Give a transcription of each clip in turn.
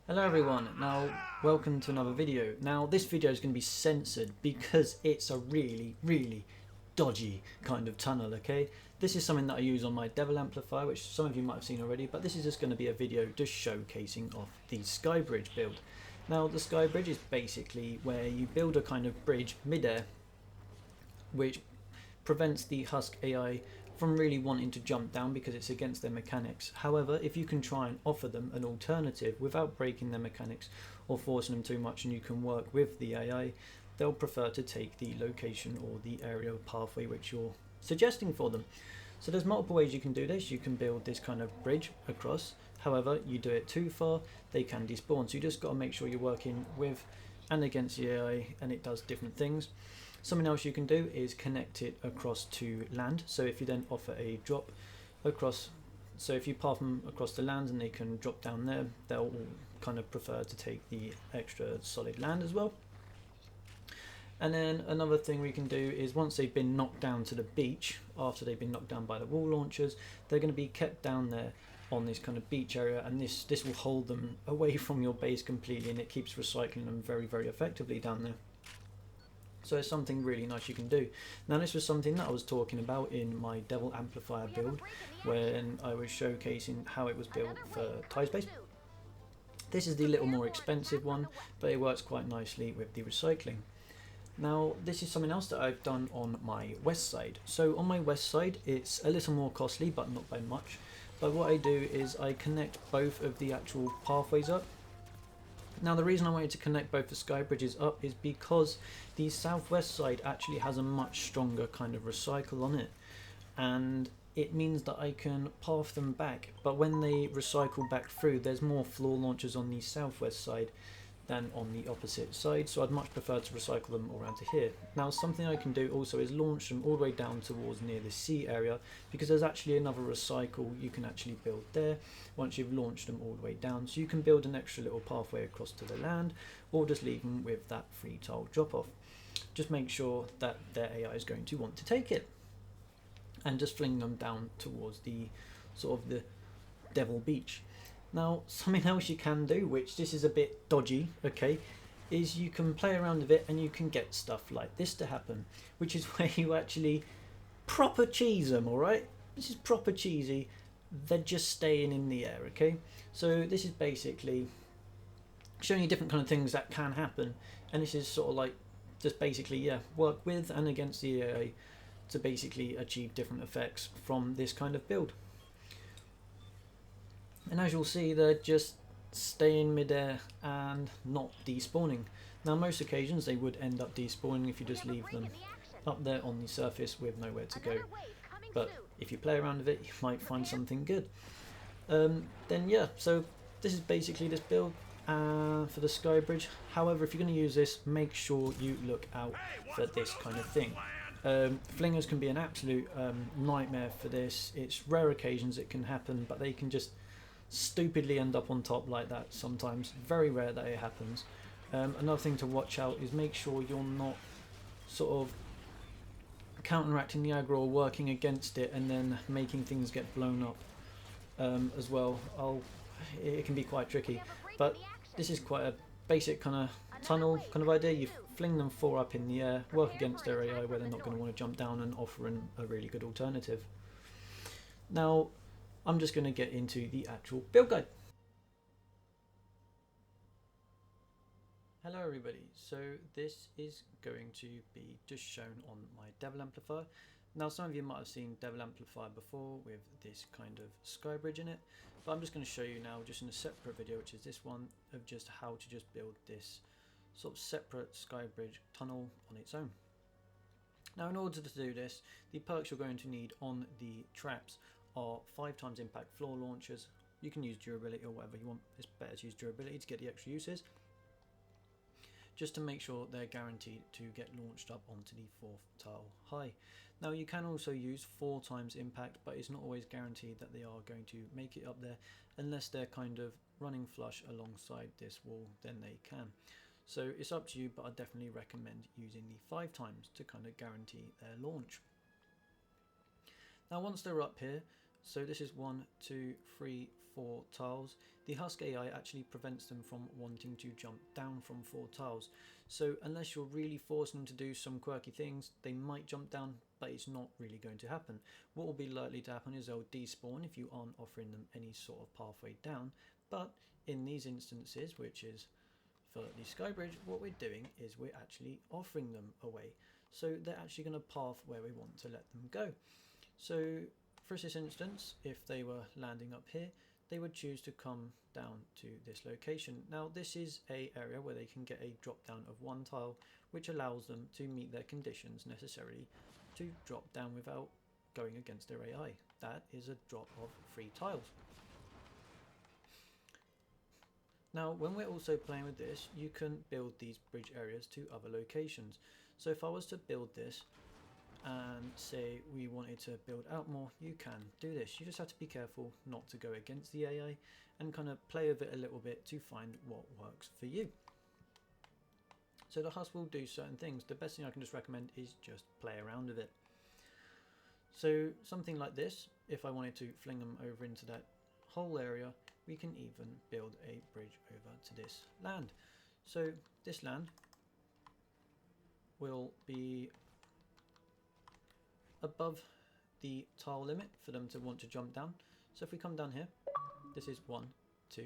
Hello everyone, now welcome to another video. Now this video is going to be censored because it's a really dodgy kind of tunnel, okay? This is something that I use on my Devil amplifier, which some of you might have seen already, but this is just going to be a video just showcasing of the SkyBridge build. Now the SkyBridge is basically where you build a kind of bridge mid-air which prevents the Husk AI from really wanting to jump down because it's against their mechanics. However, if you can try and offer them an alternative without breaking their mechanics or forcing them too much, and you can work with the AI, they'll prefer to take the location or the area pathway which you're suggesting for them. So there's multiple ways you can do this. You can build this kind of bridge across. However, you do it too far, they can despawn. So you just got to make sure you're working with and against the AI, and it does different things. Something else you can do is connect it across to land. So if you then offer a drop across, so if you path them across the land and they can drop down there, they'll all kind of prefer to take the extra solid land as well. And then another thing we can do is once they've been knocked down to the beach, after they've been knocked down by the wall launchers, they're going to be kept down there on this kind of beach area, and this will hold them away from your base completely, and it keeps recycling them very effectively down there. So it's something really nice you can do. Now this was something that I was talking about in my Devil amplifier build when I was showcasing how it was built for Ty's base. This is the little more expensive one, but it works quite nicely with the recycling. Now this is something else that I've done on my west side. So on my west side it's a little more costly, but not by much. But what I do is I connect both of the actual pathways up. Now the reason I wanted to connect both the SkyBridges up is because the southwest side actually has a much stronger kind of recycle on it, and it means that I can path them back, but when they recycle back through there's more floor launchers on the southwest side than on the opposite side, so I'd much prefer to recycle them around to here. Now something I can do also is launch them all the way down towards near the sea area, because there's actually another recycle you can actually build there once you've launched them all the way down, so you can build an extra little pathway across to the land, or just leave them with that free tile drop off. Just make sure that their AI is going to want to take it, and just fling them down towards the sort of the Devil Beach. Now something else you can do, which this is a bit dodgy, okay, is you can play around with it and you can get stuff like this to happen, which is where you actually proper cheese them, alright? This is proper cheesy, they're just staying in the air, okay? So this is basically showing you different kind of things that can happen, and this is sort of like just basically, yeah, work with and against the AI to basically achieve different effects from this kind of build. And as you'll see, they're just staying mid-air and not despawning. Now most occasions they would end up despawning if you just leave them up there on the surface with nowhere to go. But if you play around with it, you might find something good. Then yeah, so this is basically this build for the SkyBridge. However, if you're going to use this, make sure you look out for this kind of thing. Flingers can be an absolute nightmare for this. It's rare occasions it can happen, but they can just stupidly end up on top like that sometimes. Very rare that it happens. Another thing to watch out is make sure you're not sort of counteracting the aggro or working against it and then making things get blown up as well. It can be quite tricky, but this is quite a basic kind of tunnel kind of idea. You fling them 4 up in the air, work against their AI where they're not going to want to jump down, and offer a really good alternative. Now I'm just going to get into the actual build guide. Hello everybody, so this is going to be just shown on my Devil amplifier. Now some of you might have seen Devil amplifier before with this kind of SkyBridge in it, but I'm just going to show you now just in a separate video, which is this one, of just how to just build this sort of separate SkyBridge tunnel on its own. Now in order to do this, the perks you're going to need on the traps are 5x impact floor launchers. You can use durability or whatever you want. It's better to use durability to get the extra uses, just to make sure they're guaranteed to get launched up onto the 4th tile high. Now you can also use 4x impact, but it's not always guaranteed that they are going to make it up there unless they're kind of running flush alongside this wall, then they can. So it's up to you, but I definitely recommend using the 5x to kind of guarantee their launch. Now once they're up here, so this is 1, 2, 3, 4 tiles, the Husk AI actually prevents them from wanting to jump down from 4 tiles. So unless you're really forcing them to do some quirky things, they might jump down, but it's not really going to happen. What will be likely to happen is they'll despawn if you aren't offering them any sort of pathway down. But in these instances, which is for the SkyBridge, what we're doing is we're actually offering them a way. So they're actually going to path where we want to let them go. So for this instance, if they were landing up here, they would choose to come down to this location. Now this is a area where they can get a drop down of 1 tile, which allows them to meet their conditions necessarily to drop down without going against their AI. That is a drop of 3 tiles. Now when we're also playing with this, you can build these bridge areas to other locations. So if I was to build this and say we wanted to build out more, you can do this. You just have to be careful not to go against the AI and kind of play with it a little bit to find what works for you. So the Husks will do certain things. The best thing I can just recommend is just play around with it. So something like this, if I wanted to fling them over into that whole area, we can even build a bridge over to this land. So this land will be above the tile limit for them to want to jump down. So if we come down here, this is 1, 2,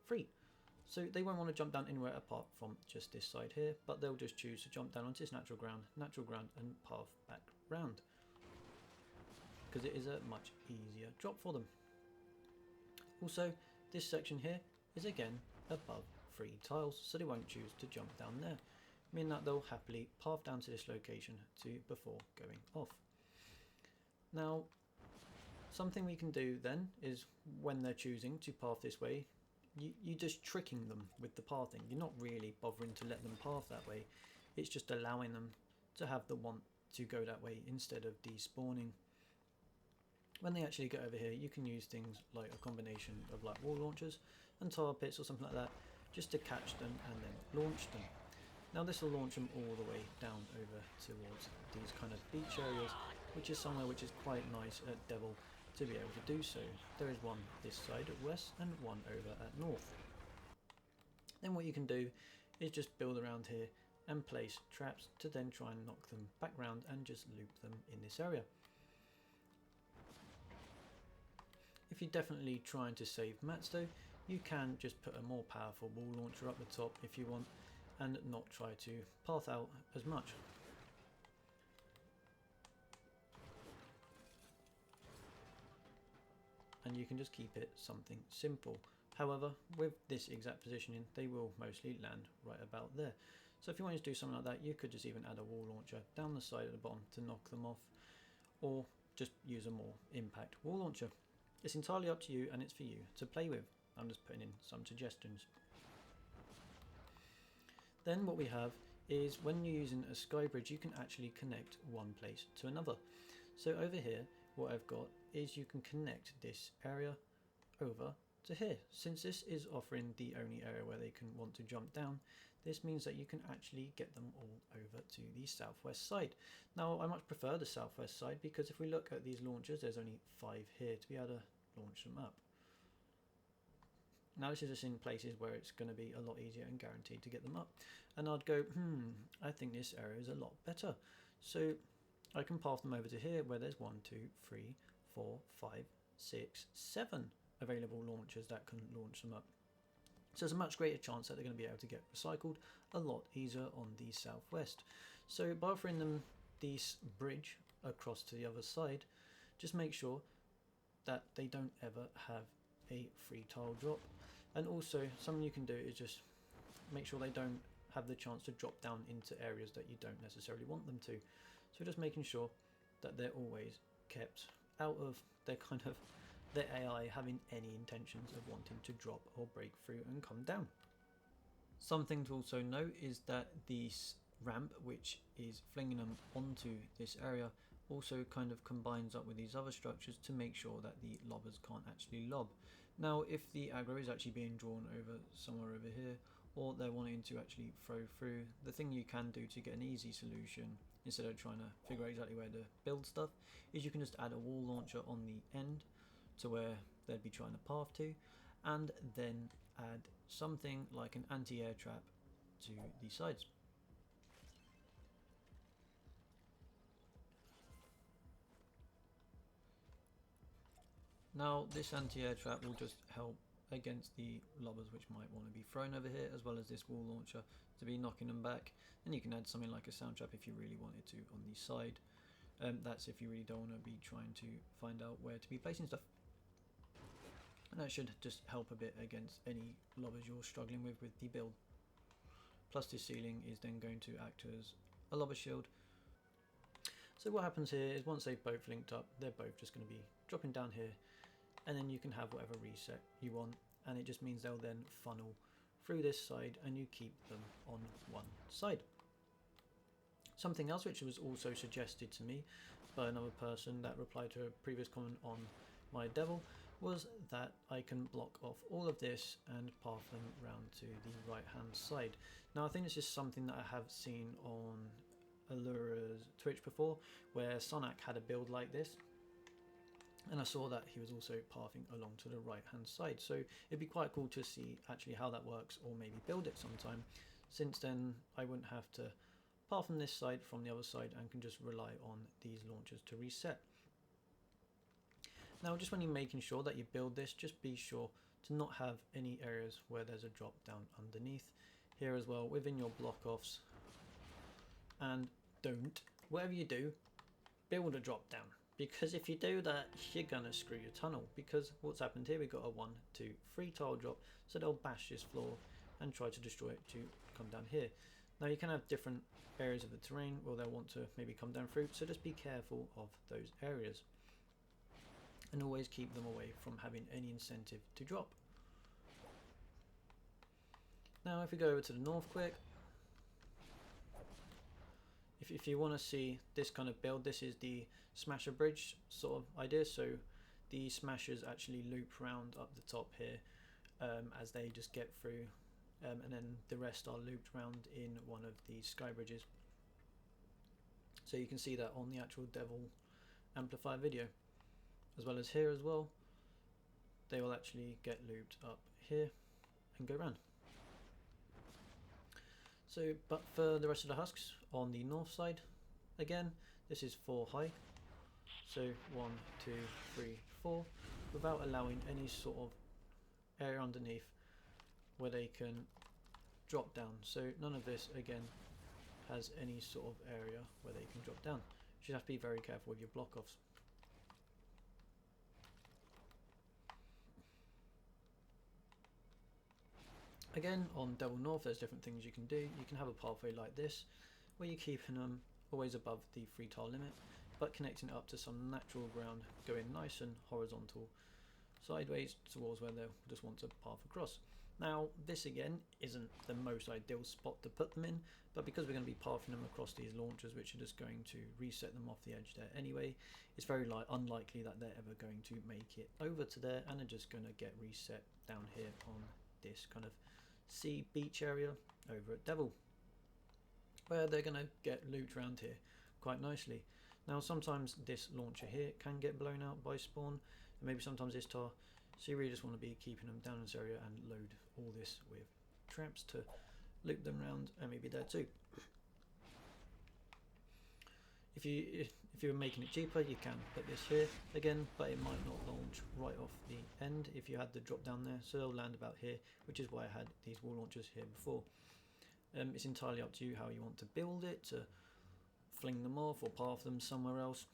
3. So they won't want to jump down anywhere apart from just this side here, but they'll just choose to jump down onto this natural ground, and path back round, because it is a much easier drop for them. Also, this section here is again above 3 tiles, so they won't choose to jump down there, meaning that they'll happily path down to this location before going off. Now, something we can do then is when they're choosing to path this way, you're just tricking them with the pathing. You're not really bothering to let them path that way. It's just allowing them to have the want to go that way instead of despawning. When they actually get over here, you can use things like a combination of like wall launchers and tar pits or something like that, just to catch them and then launch them. Now this will launch them all the way down over towards these kind of beach areas, which is somewhere which is quite nice at Devil to be able to do so. There is one this side at west and one over at north. Then what you can do is just build around here and place traps to then try and knock them back round and just loop them in this area. If you're definitely trying to save mats though, you can just put a more powerful wall launcher up the top if you want, and not try to path out as much. And you can just keep it something simple. However, with this exact positioning, they will mostly land right about there. So if you wanted to do something like that, you could just even add a wall launcher down the side at the bottom to knock them off, or just use a more impact wall launcher. It's entirely up to you, and it's for you to play with. I'm just putting in some suggestions. Then what we have is when you're using a SkyBridge, you can actually connect one place to another. So over here, what I've got is you can connect this area over to here. Since this is offering the only area where they can want to jump down, this means that you can actually get them all over to the southwest side. Now I much prefer the southwest side, because if we look at these launchers, there's only 5 here to be able to launch them up. Now this is just in places where it's going to be a lot easier and guaranteed to get them up. And I'd go, I think this area is a lot better. So I can path them over to here where there's 1, 2, 3, 4, 5, 6, 7 available launchers that can launch them up. So there's a much greater chance that they're going to be able to get recycled a lot easier on the southwest. So by offering them this bridge across to the other side, just make sure that they don't ever have a free tile drop. And also something you can do is just make sure they don't have the chance to drop down into areas that you don't necessarily want them to. So just making sure that they're always kept out of their AI having any intentions of wanting to drop or break through and come down. Something to also note is that this ramp, which is flinging them onto this area, also kind of combines up with these other structures to make sure that the lobbers can't actually lob. Now if the aggro is actually being drawn over somewhere over here, or they're wanting to actually throw through, the thing you can do to get an easy solution instead of trying to figure out exactly where to build stuff is you can just add a wall launcher on the end to where they'd be trying to path to, and then add something like an anti-air trap to the sides. Now this anti-air trap will just help against the lobbers which might want to be thrown over here, as well as this wall launcher to be knocking them back. Then you can add something like a sound trap if you really wanted to on the side. That's if you really don't want to be trying to find out where to be placing stuff. And that should just help a bit against any lobbers you're struggling with the build. Plus this ceiling is then going to act as a lobber shield. So what happens here is once they've both linked up, they're both just going to be dropping down here, and then you can have whatever reset you want, and it just means they'll then funnel through this side and you keep them on one side. Something else which was also suggested to me by another person that replied to a previous comment on my devil was that I can block off all of this and path them round to the right hand side. Now I think this is something that I have seen on Allura's Twitch before, where Sonak had a build like this, and I saw that he was also pathing along to the right hand side, so it'd be quite cool to see actually how that works, or maybe build it sometime, since then I wouldn't have to path from this side from the other side and can just rely on these launchers to reset. Now just when you're making sure that you build this, just be sure to not have any areas where there's a drop down underneath here as well within your block offs, and don't, whatever you do, build a drop down, because if you do that you're gonna screw your tunnel, because what's happened here, we've got a 1, 2, 3 tile drop, so they'll bash this floor and try to destroy it to come down here. Now you can have different areas of the terrain where they'll want to maybe come down through, so just be careful of those areas and always keep them away from having any incentive to drop. Now if we go over to the north quick, if you want to see this kind of build, this is the smasher bridge sort of idea. So the smashers actually loop round up the top here as they just get through, and then the rest are looped round in one of these sky bridges. So you can see that on the actual devil amplifier video, as well as here as well. They will actually get looped up here and go round. So, but for the rest of the husks on the north side, again, this is 4 high. So 1, 2, 3, 4, without allowing any sort of area underneath where they can drop down. So none of this again has any sort of area where they can drop down. You should have to be very careful with your block offs. Again, on Devil North there's different things you can do. You can have a pathway like this, where you're keeping them always above the 3 tile limit, but connecting it up to some natural ground, going nice and horizontal sideways towards where they'll just want to path across. Now this again isn't the most ideal spot to put them in, but because we're going to be pathing them across these launchers which are just going to reset them off the edge there anyway, it's very unlikely that they're ever going to make it over to there, and are just going to get reset down here on this kind of sea beach area over at Devil, where they're going to get looped around here quite nicely. Now sometimes this launcher here can get blown out by spawn, and maybe sometimes this tar, so you really just want to be keeping them down in this area and load all this with traps to loop them around and maybe there too. If you're making it cheaper, you can put this here again, but it might not launch right off the end if you had the drop down there, so they'll land about here, which is why I had these wall launchers here before. It's entirely up to you how you want to build it, to fling them off or path them somewhere else.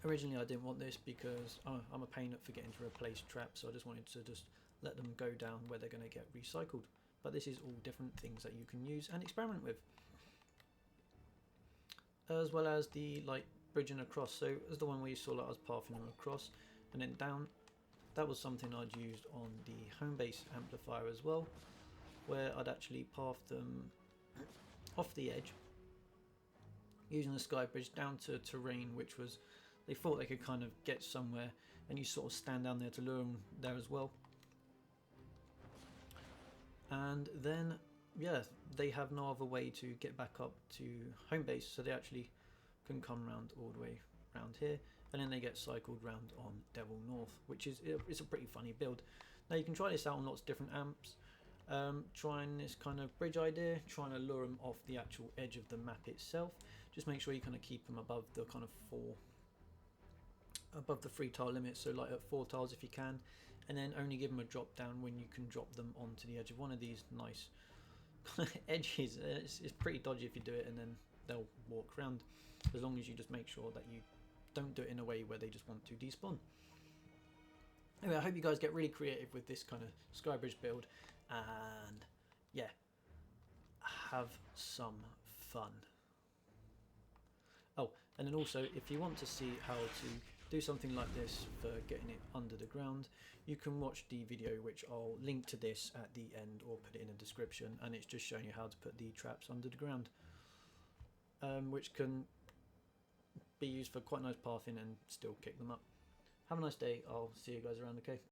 Originally I didn't want this because I'm a pain at forgetting to replace traps, so I just wanted to just let them go down where they're going to get recycled. But this is all different things that you can use and experiment with, as well as the like bridging across. So as the one where you saw that I was pathing them across and then down, that was something I'd used on the home base amplifier as well, where I'd actually path them off the edge using the SkyBridge down to terrain which was, they thought they could kind of get somewhere, and you sort of stand down there to lure them there as well. And then yeah, they have no other way to get back up to home base, so they actually can come round all the way around here, and then they get cycled round on Devil North, which is, it's a pretty funny build. Now you can try this out on lots of different amps. Trying this kind of bridge idea, trying to lure them off the actual edge of the map itself. Just make sure you kind of keep them above the kind of above the 3 tile limit, so like at 4 tiles if you can, and then only give them a drop down when you can drop them onto the edge of one of these nice edges. It's pretty dodgy if you do it, and then they'll walk around, as long as you just make sure that you don't do it in a way where they just want to despawn. Anyway, I hope you guys get really creative with this kind of SkyBridge build, and yeah, have some fun. Oh, and then also, if you want to see how to do something like this for getting it under the ground, you can watch the video, which I'll link to this at the end or put it in the description, and it's just showing you how to put the traps under the ground, which can be used for quite nice pathing and still kick them up. Have a nice day. I'll see you guys around the cave.